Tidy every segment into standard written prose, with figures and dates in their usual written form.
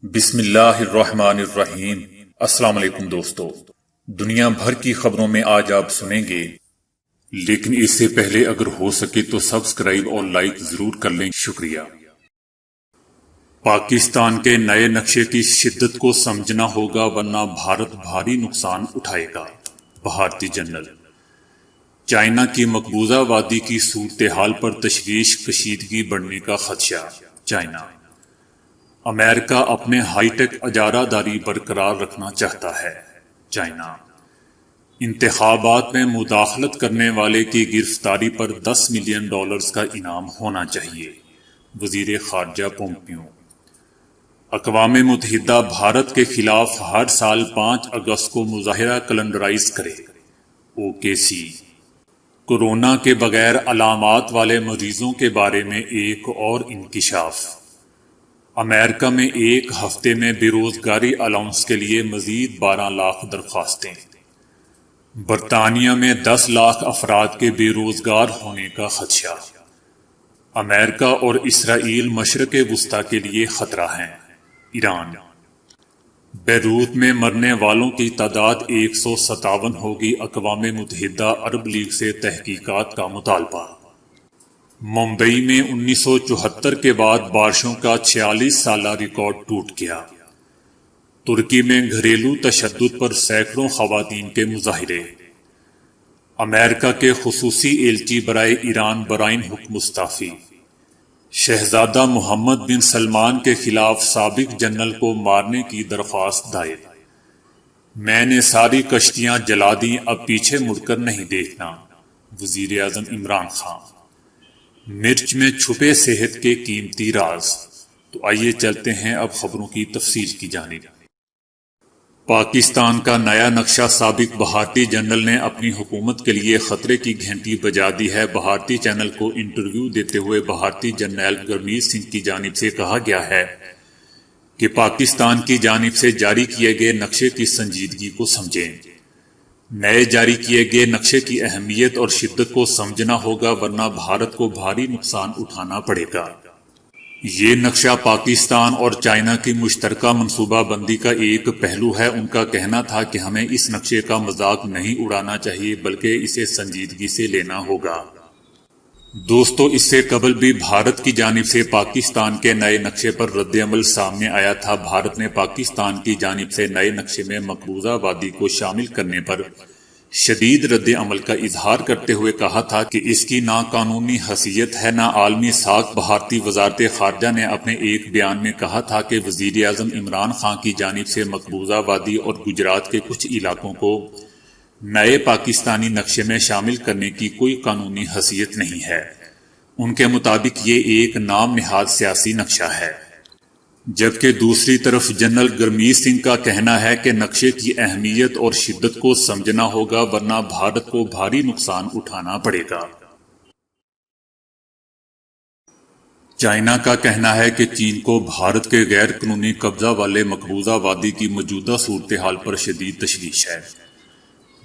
بسم اللہ الرحمن الرحیم۔ السلام علیکم دوستو، دنیا بھر کی خبروں میں آج آپ سنیں گے، لیکن اس سے پہلے اگر ہو سکے تو سبسکرائب اور لائک ضرور کر لیں، شکریہ۔ پاکستان کے نئے نقشے کی شدت کو سمجھنا ہوگا ورنہ بھارت بھاری نقصان اٹھائے گا، بھارتی جنرل۔ چائنا کی مقبوضہ وادی کی صورتحال پر تشویش، کشیدگی بڑھنے کا خدشہ۔ چائنا امریکہ اپنے ہائی ٹیک اجارہ داری برقرار رکھنا چاہتا ہے۔ چائنا انتخابات میں مداخلت کرنے والے کی گرفتاری پر $10 ملین کا انعام ہونا چاہیے، وزیر خارجہ پومپیو۔ اقوام متحدہ بھارت کے خلاف ہر سال 5 اگست کو مظاہرہ کیلنڈرائز کرے۔ OKC کورونا کے بغیر علامات والے مریضوں کے بارے میں ایک اور انکشاف۔ امریکہ میں ایک ہفتے میں بے روزگاری الاؤنس کے لیے مزید 12 لاکھ درخواستیں۔ برطانیہ میں 10 لاکھ افراد کے بے روزگار ہونے کا خدشہ۔ امریکہ اور اسرائیل مشرق وسطی کے لیے خطرہ ہیں۔ ایران بیروت میں مرنے والوں کی تعداد 157 ہوگی، اقوام متحدہ عرب لیگ سے تحقیقات کا مطالبہ۔ ممبئی میں 1974 کے بعد بارشوں کا 46 سالہ ریکارڈ ٹوٹ گیا۔ ترکی میں گھریلو تشدد پر سینکڑوں خواتین کے مظاہرے۔ امریکہ کے خصوصی ایلچی برائے ایران برائن حکم مستعفی۔ شہزادہ محمد بن سلمان کے خلاف سابق جنرل کو مارنے کی درخواست دائر۔ میں نے ساری کشتیاں جلا دیں، اب پیچھے مڑ کر نہیں دیکھنا، وزیر اعظم عمران خان۔ مرچ میں چھپے صحت کے قیمتی راز۔ تو آئیے چلتے ہیں اب خبروں کی تفصیل کی جانب۔ پاکستان کا نیا نقشہ۔ سابق بھارتی جنرل نے اپنی حکومت کے لیے خطرے کی گھنٹی بجا دی ہے۔ بھارتی چینل کو انٹرویو دیتے ہوئے بھارتی جرنیل گرمیت سنگھ کی جانب سے کہا گیا ہے کہ پاکستان کی جانب سے جاری کیے گئے نقشے کی سنجیدگی کو سمجھیں۔ نئے جاری کیے گئے نقشے کی اہمیت اور شدت کو سمجھنا ہوگا ورنہ بھارت کو بھاری نقصان اٹھانا پڑے گا۔ یہ نقشہ پاکستان اور چائنا کی مشترکہ منصوبہ بندی کا ایک پہلو ہے۔ ان کا کہنا تھا کہ ہمیں اس نقشے کا مذاق نہیں اڑانا چاہیے بلکہ اسے سنجیدگی سے لینا ہوگا۔ دوستو، اس سے قبل بھی بھارت کی جانب سے پاکستان کے نئے نقشے پر رد عمل سامنے آیا تھا۔ بھارت نے پاکستان کی جانب سے نئے نقشے میں مقبوضہ وادی کو شامل کرنے پر شدید رد عمل کا اظہار کرتے ہوئے کہا تھا کہ اس کی نہ قانونی حیثیت ہے نہ عالمی ساکھ۔ بھارتی وزارت خارجہ نے اپنے ایک بیان میں کہا تھا کہ وزیر اعظم عمران خان کی جانب سے مقبوضہ وادی اور گجرات کے کچھ علاقوں کو نئے پاکستانی نقشے میں شامل کرنے کی کوئی قانونی حیثیت نہیں ہے۔ ان کے مطابق یہ ایک نام نہاد سیاسی نقشہ ہے، جبکہ دوسری طرف جنرل گرمیت سنگھ کا کہنا ہے کہ نقشے کی اہمیت اور شدت کو سمجھنا ہوگا ورنہ بھارت کو بھاری نقصان اٹھانا پڑے گا۔ چائنا کا کہنا ہے کہ چین کو بھارت کے غیر قانونی قبضہ والے مقبوضہ وادی کی موجودہ صورتحال پر شدید تشویش ہے۔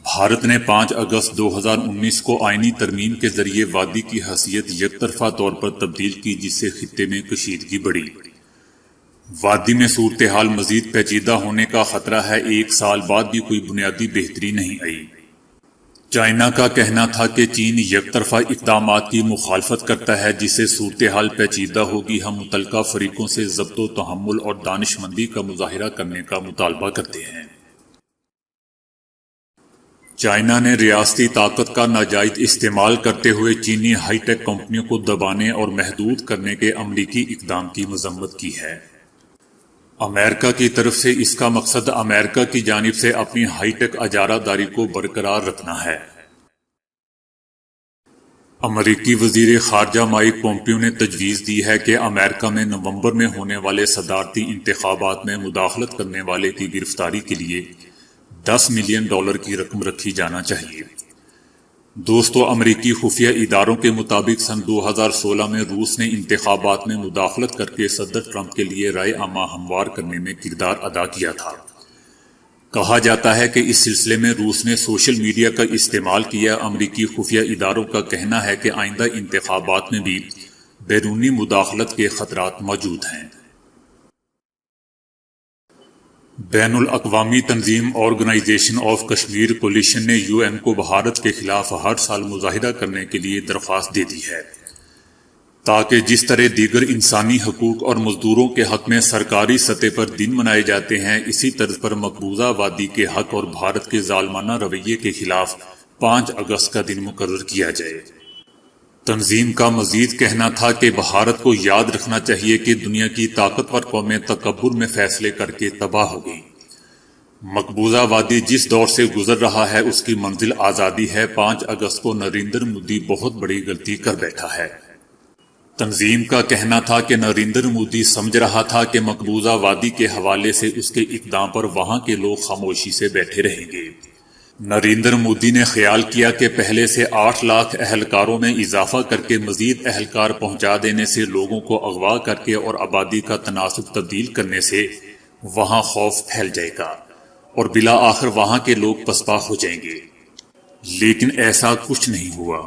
بھارت نے 5 اگست 2019 کو آئینی ترمیم کے ذریعے وادی کی حیثیت یک طرفہ طور پر تبدیل کی، جس سے خطے میں کشیدگی بڑھی۔ وادی میں صورتحال مزید پیچیدہ ہونے کا خطرہ ہے۔ 1 سال بعد بھی کوئی بنیادی بہتری نہیں آئی۔ چائنا کا کہنا تھا کہ چین یک طرفہ اقدامات کی مخالفت کرتا ہے، جس سے صورتحال پیچیدہ ہوگی۔ ہم متعلقہ فریقوں سے ضبط و تحمل اور دانش مندی کا مظاہرہ کرنے کا مطالبہ کرتے ہیں۔ چائنا نے ریاستی طاقت کا ناجائز استعمال کرتے ہوئے چینی ہائی ٹیک کمپنیوں کو دبانے اور محدود کرنے کے امریکی اقدام کی مذمت کی ہے۔ امریکہ کی طرف سے اس کا مقصد امریکہ کی جانب سے اپنی ہائی ٹیک اجارہ داری کو برقرار رکھنا ہے۔ امریکی وزیر خارجہ مائک پومپیو نے تجویز دی ہے کہ امریکہ میں نومبر میں ہونے والے صدارتی انتخابات میں مداخلت کرنے والے کی گرفتاری کے لیے $10 ملین کی رقم رکھی جانا چاہیے۔ دوستو، امریکی خفیہ اداروں کے مطابق سن 2016 میں روس نے انتخابات میں مداخلت کر کے صدر ٹرمپ کے لیے رائے عامہ ہموار کرنے میں کردار ادا کیا تھا۔ کہا جاتا ہے کہ اس سلسلے میں روس نے سوشل میڈیا کا استعمال کیا۔ امریکی خفیہ اداروں کا کہنا ہے کہ آئندہ انتخابات میں بھی بیرونی مداخلت کے خطرات موجود ہیں۔ بین الاقوامی تنظیم آرگنائزیشن آف کشمیر کولیشن نے یو این کو بھارت کے خلاف ہر سال مظاہرہ کرنے کے لیے درخواست دے دی ہے تاکہ جس طرح دیگر انسانی حقوق اور مزدوروں کے حق میں سرکاری سطح پر دن منائے جاتے ہیں، اسی طرز پر مقبوضہ وادی کے حق اور بھارت کے ظالمانہ رویے کے خلاف 5 اگست کا دن مقرر کیا جائے۔ تنظیم کا مزید کہنا تھا کہ بھارت کو یاد رکھنا چاہیے کہ دنیا کی طاقتور قومیں تکبر میں فیصلے کر کے تباہ ہو گئیں۔ مقبوضہ وادی جس دور سے گزر رہا ہے اس کی منزل آزادی ہے۔ 5 اگست کو نریندر مودی بہت بڑی غلطی کر بیٹھا ہے۔ تنظیم کا کہنا تھا کہ نریندر مودی سمجھ رہا تھا کہ مقبوضہ وادی کے حوالے سے اس کے اقدام پر وہاں کے لوگ خاموشی سے بیٹھے رہیں گے۔ نریندر مودی نے خیال کیا کہ پہلے سے 8 لاکھ اہلکاروں میں اضافہ کر کے مزید اہلکار پہنچا دینے سے، لوگوں کو اغوا کر کے اور آبادی کا تناسب تبدیل کرنے سے وہاں خوف پھیل جائے گا اور بالآخر وہاں کے لوگ پسپا ہو جائیں گے، لیکن ایسا کچھ نہیں ہوا۔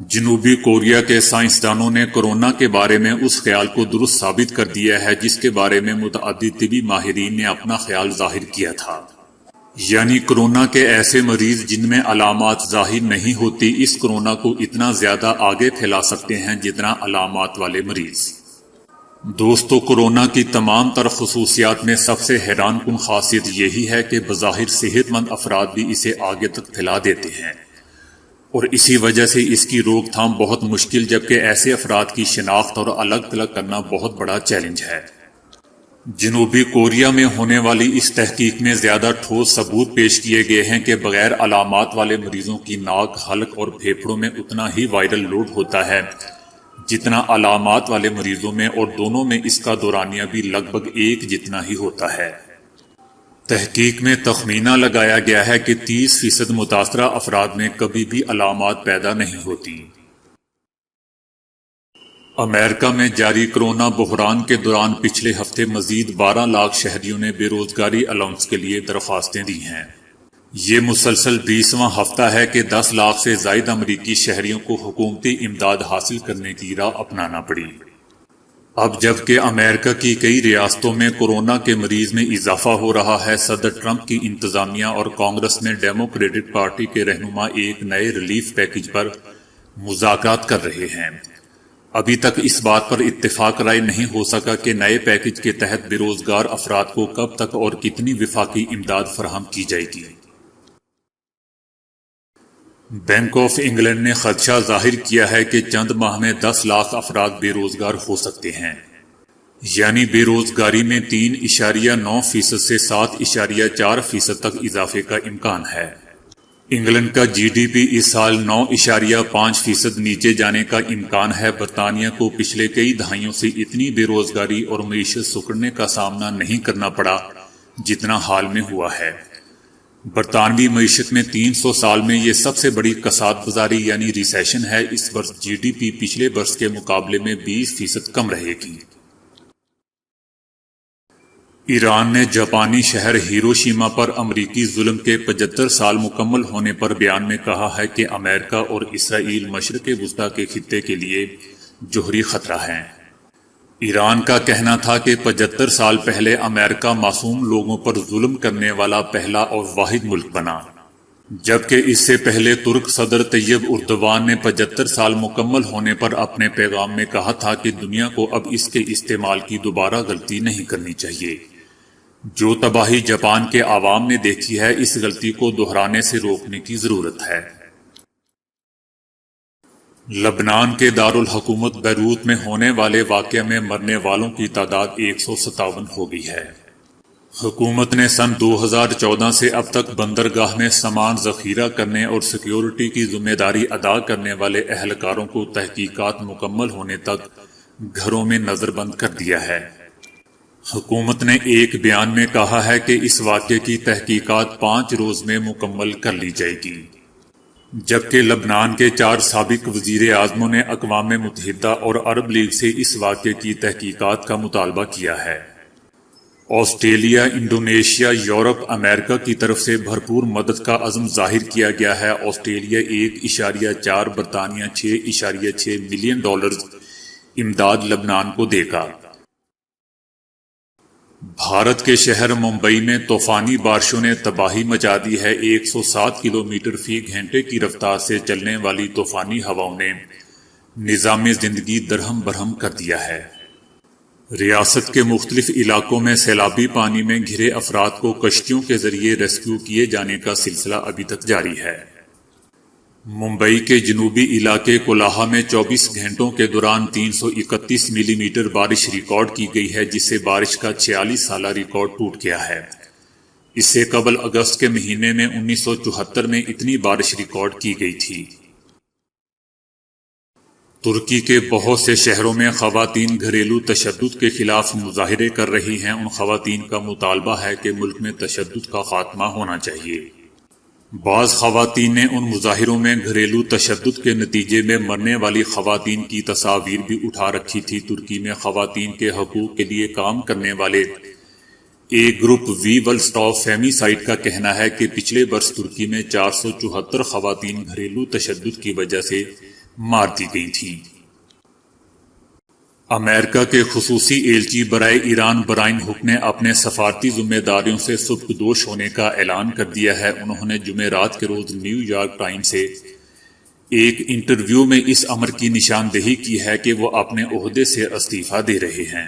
جنوبی کوریا کے سائنسدانوں نے کورونا کے بارے میں اس خیال کو درست ثابت کر دیا ہے جس کے بارے میں متعدد طبی ماہرین نے اپنا خیال ظاہر کیا تھا، یعنی کورونا کے ایسے مریض جن میں علامات ظاہر نہیں ہوتی اس کورونا کو اتنا زیادہ آگے پھیلا سکتے ہیں جتنا علامات والے مریض۔ دوستو، کورونا کی تمام تر خصوصیات میں سب سے حیران کن خاصیت یہی ہے کہ بظاہر صحت مند افراد بھی اسے آگے تک پھیلا دیتے ہیں، اور اسی وجہ سے اس کی روک تھام بہت مشکل، جبکہ ایسے افراد کی شناخت اور الگ تھلگ کرنا بہت بڑا چیلنج ہے۔ جنوبی کوریا میں ہونے والی اس تحقیق میں زیادہ ٹھوس ثبوت پیش کیے گئے ہیں کہ بغیر علامات والے مریضوں کی ناک، حلق اور پھیپھڑوں میں اتنا ہی وائرل لوڈ ہوتا ہے جتنا علامات والے مریضوں میں، اور دونوں میں اس کا دورانیہ بھی لگ بھگ ایک جتنا ہی ہوتا ہے۔ تحقیق میں تخمینہ لگایا گیا ہے کہ 30% متاثرہ افراد میں کبھی بھی علامات پیدا نہیں ہوتی۔ امریکہ میں جاری کورونا بحران کے دوران پچھلے ہفتے مزید 12 لاکھ شہریوں نے بے روزگاری الاؤنس کے لیے درخواستیں دی ہیں۔ یہ مسلسل 20واں ہفتہ ہے کہ 10 لاکھ سے زائد امریکی شہریوں کو حکومتی امداد حاصل کرنے کی راہ اپنانا پڑی۔ اب جبکہ امریکہ کی کئی ریاستوں میں کورونا کے مریض میں اضافہ ہو رہا ہے، صدر ٹرمپ کی انتظامیہ اور کانگریس میں ڈیموکریٹک پارٹی کے رہنما ایک نئے ریلیف پیکج پر مذاکرات کر رہے ہیں۔ ابھی تک اس بات پر اتفاق رائے نہیں ہو سکا کہ نئے پیکج کے تحت بے روزگار افراد کو کب تک اور کتنی وفاقی امداد فراہم کی جائے گی۔ بینک آف انگلینڈ نے خدشہ ظاہر کیا ہے کہ چند ماہ میں 10 لاکھ افراد بے روزگار ہو سکتے ہیں، یعنی بے روزگاری میں 3.9% سے 7.4% تک اضافے کا امکان ہے۔ انگلینڈ کا جی ڈی پی اس سال 9.5% نیچے جانے کا امکان ہے۔ برطانیہ کو پچھلے کئی دہائیوں سے اتنی بے روزگاری اور معیشت سکڑنے کا سامنا نہیں کرنا پڑا جتنا حال میں ہوا ہے۔ برطانوی معیشت میں 300 سال میں یہ سب سے بڑی کساد بازاری یعنی ریسیشن ہے۔ اس برس جی ڈی پی پچھلے برس کے مقابلے میں 20% کم رہے گی۔ ایران نے جاپانی شہر ہیروشیما پر امریکی ظلم کے 75 سال مکمل ہونے پر بیان میں کہا ہے کہ امریکہ اور اسرائیل مشرق وسطی کے خطے کے لیے جوہری خطرہ ہیں۔ ایران کا کہنا تھا کہ 75 سال پہلے امریکہ معصوم لوگوں پر ظلم کرنے والا پہلا اور واحد ملک بنا، جبکہ اس سے پہلے ترک صدر طیب اردوان نے 75 سال مکمل ہونے پر اپنے پیغام میں کہا تھا کہ دنیا کو اب اس کے استعمال کی دوبارہ غلطی نہیں کرنی چاہیے۔ جو تباہی جاپان کے عوام نے دیکھی ہے، اس غلطی کو دہرانے سے روکنے کی ضرورت ہے۔ لبنان کے دارالحکومت بیروت میں ہونے والے واقعے میں مرنے والوں کی تعداد 157 ہو گئی ہے۔ حکومت نے سن 2014 سے اب تک بندرگاہ میں سامان ذخیرہ کرنے اور سیکیورٹی کی ذمہ داری ادا کرنے والے اہلکاروں کو تحقیقات مکمل ہونے تک گھروں میں نظر بند کر دیا ہے۔ حکومت نے ایک بیان میں کہا ہے کہ اس واقعے کی تحقیقات 5 روز میں مکمل کر لی جائے گی، جبکہ لبنان کے 4 سابق وزیر اعظموں نے اقوام متحدہ اور عرب لیگ سے اس واقعے کی تحقیقات کا مطالبہ کیا ہے۔ آسٹریلیا، انڈونیشیا، یورپ، امریکہ کی طرف سے بھرپور مدد کا عزم ظاہر کیا گیا ہے۔ آسٹریلیا 1.4، برطانیہ $6.6 ملین امداد لبنان کو دے گا۔ بھارت کے شہر ممبئی میں طوفانی بارشوں نے تباہی مچا دی ہے۔ 107 کلومیٹر فی گھنٹے کی رفتار سے چلنے والی طوفانی ہواؤں نے نظام زندگی درہم برہم کر دیا ہے۔ ریاست کے مختلف علاقوں میں سیلابی پانی میں گھرے افراد کو کشتیوں کے ذریعے ریسکیو کیے جانے کا سلسلہ ابھی تک جاری ہے۔ ممبئی کے جنوبی علاقے کولاہا میں 24 گھنٹوں کے دوران 331 ملی میٹر بارش ریکارڈ کی گئی ہے، جس سے بارش کا 46 سالہ ریکارڈ ٹوٹ گیا ہے۔ اس سے قبل اگست کے مہینے میں 1974 میں اتنی بارش ریکارڈ کی گئی تھی۔ ترکی کے بہت سے شہروں میں خواتین گھریلو تشدد کے خلاف مظاہرے کر رہی ہیں۔ ان خواتین کا مطالبہ ہے کہ ملک میں تشدد کا خاتمہ ہونا چاہیے۔ بعض خواتین نے ان مظاہروں میں گھریلو تشدد کے نتیجے میں مرنے والی خواتین کی تصاویر بھی اٹھا رکھی تھی۔ ترکی میں خواتین کے حقوق کے لیے کام کرنے والے ایک گروپ وی ول سٹاپ فیمیسائیڈ کا کہنا ہے کہ پچھلے برس ترکی میں 474 خواتین گھریلو تشدد کی وجہ سے مار دی گئی تھی۔ امریکہ کے خصوصی ایلچی برائے ایران برائن ہک نے اپنے سفارتی ذمہ داریوں سے سبکدوش ہونے کا اعلان کر دیا ہے۔ انہوں نے جمعرات کے روز نیو یارک ٹائمز سے ایک انٹرویو میں اس امر کی نشاندہی کی ہے کہ وہ اپنے عہدے سے استعفیٰ دے رہے ہیں۔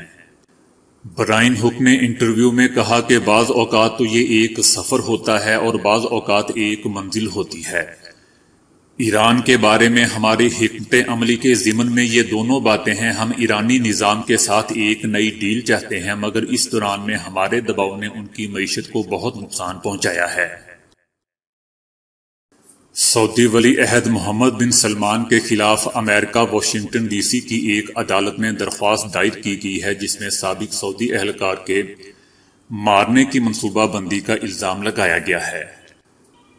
برائن ہک نے انٹرویو میں کہا کہ بعض اوقات تو یہ ایک سفر ہوتا ہے اور بعض اوقات ایک منزل ہوتی ہے۔ ایران کے بارے میں ہماری حکمت عملی کے ضمن میں یہ دونوں باتیں ہیں۔ ہم ایرانی نظام کے ساتھ ایک نئی ڈیل چاہتے ہیں، مگر اس دوران میں ہمارے دباؤ نے ان کی معیشت کو بہت نقصان پہنچایا ہے۔ سعودی ولی عہد محمد بن سلمان کے خلاف امریکہ واشنگٹن ڈی سی کی ایک عدالت میں درخواست دائر کی گئی ہے، جس میں سابق سعودی اہلکار کے مارنے کی منصوبہ بندی کا الزام لگایا گیا ہے۔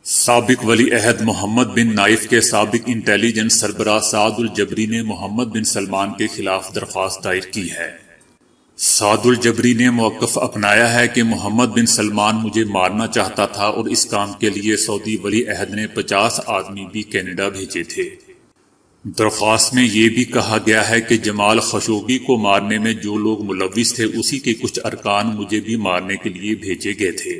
سابق ولی عہد محمد بن نائف کے سابق انٹیلیجنس سربراہ سعد الجبری نے محمد بن سلمان کے خلاف درخواست دائر کی ہے۔ سعد الجبری نے موقف اپنایا ہے کہ محمد بن سلمان مجھے مارنا چاہتا تھا اور اس کام کے لیے سعودی ولی عہد نے 50 آدمی بھی کینیڈا بھیجے تھے۔ درخواست میں یہ بھی کہا گیا ہے کہ جمال خشوگی کو مارنے میں جو لوگ ملوث تھے اسی کے کچھ ارکان مجھے بھی مارنے کے لیے بھیجے گئے تھے۔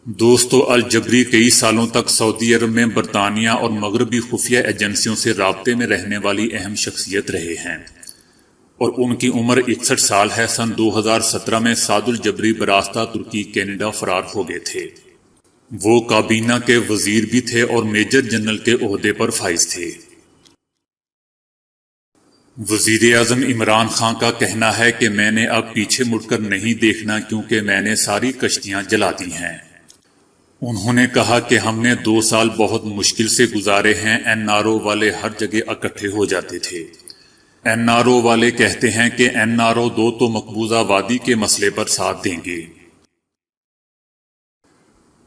دوستو، الجبری کئی سالوں تک سعودی عرب میں برطانیہ اور مغربی خفیہ ایجنسیوں سے رابطے میں رہنے والی اہم شخصیت رہے ہیں اور ان کی عمر 61 سال ہے۔ سن 2017 میں سعد الجبری براستہ ترکی کینیڈا فرار ہو گئے تھے۔ وہ کابینہ کے وزیر بھی تھے اور میجر جنرل کے عہدے پر فائز تھے۔ وزیر اعظم عمران خان کا کہنا ہے کہ میں نے اب پیچھے مڑ کر نہیں دیکھنا کیونکہ میں نے ساری کشتیاں جلا دی ہیں۔ انہوں نے کہا کہ ہم نے 2 سال بہت مشکل سے گزارے ہیں۔ این آر او والے ہر جگہ اکٹھے ہو جاتے تھے۔ این آر او والے کہتے ہیں کہ این آر او 2 تو مقبوضہ وادی کے مسئلے پر ساتھ دیں گے۔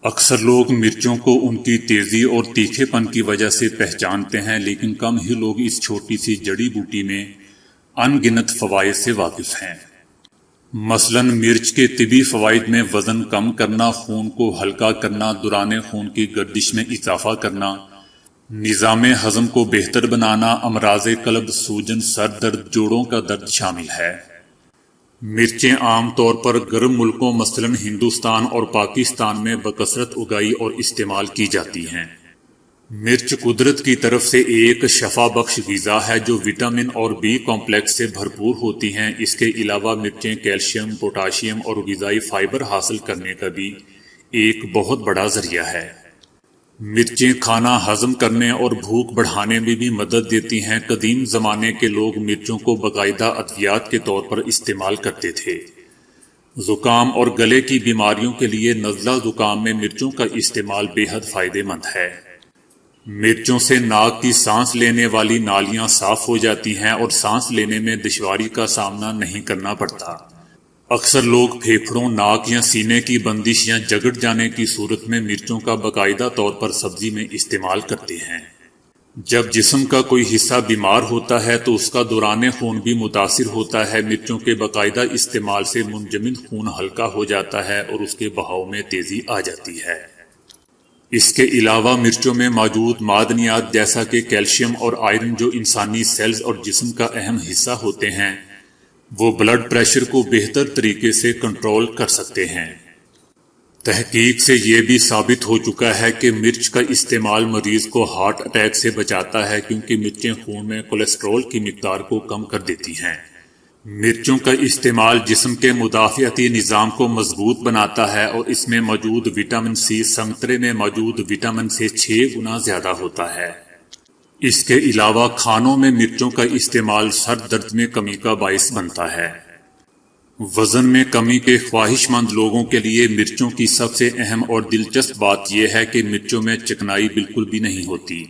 اکثر لوگ مرچوں کو ان کی تیزی اور تیکھے پن کی وجہ سے پہچانتے ہیں، لیکن کم ہی لوگ اس چھوٹی سی جڑی بوٹی میں ان گنت فوائد سے واقف ہیں۔ مثلاً مرچ کے طبی فوائد میں وزن کم کرنا، خون کو ہلکا کرنا، دوران خون کی گردش میں اضافہ کرنا، نظام ہضم کو بہتر بنانا، امراض قلب، سوجن، سر درد، جوڑوں کا درد شامل ہے۔ مرچیں عام طور پر گرم ملکوں مثلاً ہندوستان اور پاکستان میں بکثرت اگائی اور استعمال کی جاتی ہیں۔ مرچ قدرت کی طرف سے ایک شفا بخش غذا ہے جو وٹامن اور بی کمپلیکس سے بھرپور ہوتی ہیں۔ اس کے علاوہ مرچیں کیلشیم، پوٹاشیم اور غذائی فائبر حاصل کرنے کا بھی ایک بہت بڑا ذریعہ ہے۔ مرچیں کھانا ہضم کرنے اور بھوک بڑھانے میں بھی مدد دیتی ہیں۔ قدیم زمانے کے لوگ مرچوں کو باقاعدہ ادویات کے طور پر استعمال کرتے تھے۔ زکام اور گلے کی بیماریوں کے لیے نزلہ زکام میں مرچوں کا استعمال بے حد فائدہ مند ہے۔ مرچوں سے ناک کی سانس لینے والی نالیاں صاف ہو جاتی ہیں اور سانس لینے میں دشواری کا سامنا نہیں کرنا پڑتا۔ اکثر لوگ پھیپھڑوں، ناک یا سینے کی بندش یا جگڑ جانے کی صورت میں مرچوں کا باقاعدہ طور پر سبزی میں استعمال کرتے ہیں۔ جب جسم کا کوئی حصہ بیمار ہوتا ہے تو اس کا دوران خون بھی متاثر ہوتا ہے۔ مرچوں کے باقاعدہ استعمال سے منجمد خون ہلکا ہو جاتا ہے اور اس کے بہاؤ میں تیزی آ جاتی ہے۔ اس کے علاوہ مرچوں میں موجود معدنیات جیسا کہ کیلشیم اور آئرن جو انسانی سیلز اور جسم کا اہم حصہ ہوتے ہیں، وہ بلڈ پریشر کو بہتر طریقے سے کنٹرول کر سکتے ہیں۔ تحقیق سے یہ بھی ثابت ہو چکا ہے کہ مرچ کا استعمال مریض کو ہارٹ اٹیک سے بچاتا ہے، کیونکہ مرچیں خون میں کولیسٹرول کی مقدار کو کم کر دیتی ہیں۔ مرچوں کا استعمال جسم کے مدافعتی نظام کو مضبوط بناتا ہے، اور اس میں موجود وٹامن سی سنترے میں موجود وٹامن سے 6 گنا زیادہ ہوتا ہے۔ اس کے علاوہ کھانوں میں مرچوں کا استعمال سر درد میں کمی کا باعث بنتا ہے۔ وزن میں کمی کے خواہش مند لوگوں کے لیے مرچوں کی سب سے اہم اور دلچسپ بات یہ ہے کہ مرچوں میں چکنائی بالکل بھی نہیں ہوتی،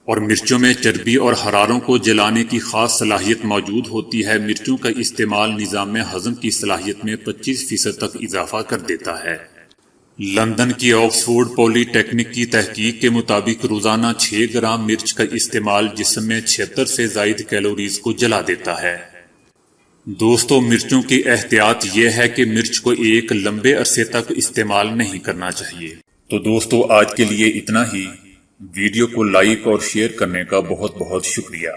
اور مرچوں میں چربی اور حراروں کو جلانے کی خاص صلاحیت موجود ہوتی ہے۔ مرچوں کا استعمال نظام ہضم کی صلاحیت میں 25% تک اضافہ کر دیتا ہے۔ لندن کی آکسفورڈ پولی ٹیکنک کی تحقیق کے مطابق روزانہ 6 گرام مرچ کا استعمال جسم میں 76 سے زائد کیلوریز کو جلا دیتا ہے۔ دوستو، مرچوں کی احتیاط یہ ہے کہ مرچ کو ایک لمبے عرصے تک استعمال نہیں کرنا چاہیے۔ تو دوستو، آج کے لیے اتنا ہی۔ ویڈیو کو لائک اور شیئر کرنے کا بہت بہت شکریہ۔